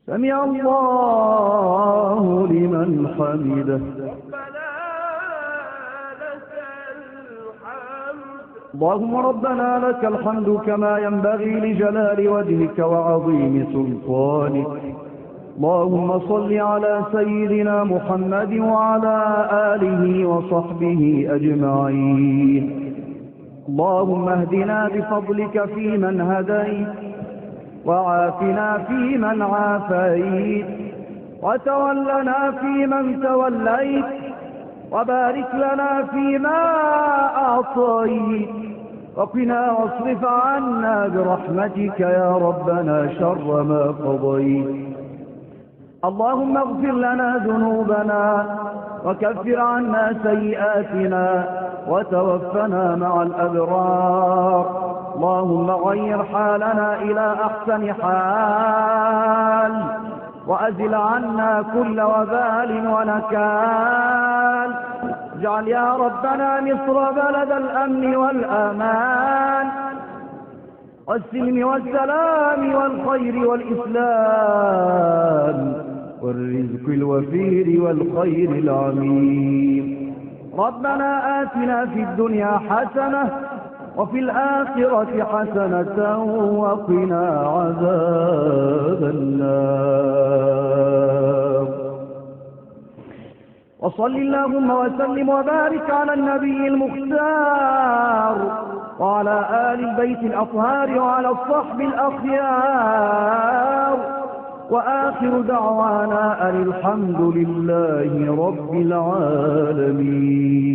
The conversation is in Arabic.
سمع الله لمن حمده. اللهم ربنا لك الحمد كما ينبغي لجلال وجهك وعظيم سلطانك. اللهم صل على سيدنا محمد وعلى آله وصحبه أجمعين. اللهم اهدنا بفضلك فيمن هديت، وعافنا فيمن عافيت، وتولنا فيمن توليت، وبارك لنا فيما أعطيت، وقنا واصرف عنا برحمتك يا ربنا شر ما قضيت. اللهم اغفر لنا ذنوبنا وكفر عنا سيئاتنا وتوفنا مع الأبرار. اللهم غير حالنا إلى أحسن حال، وأزل عنا كل وبال ونكال. اجعل يا ربنا مصر بلد الأمن والأمان والسلم والسلام والخير والإسلام والرزق الوفير والخير العميم. ربنا آتنا في الدنيا حسنة وفي الآخرة حسنة وقنا عذاب النار. وصل اللهم وسلم وبارك على النبي المختار وعلى آل البيت الأطهار وعلى الصحب الأخيار. وآخر دعوانا أن الحمد لله رب العالمين.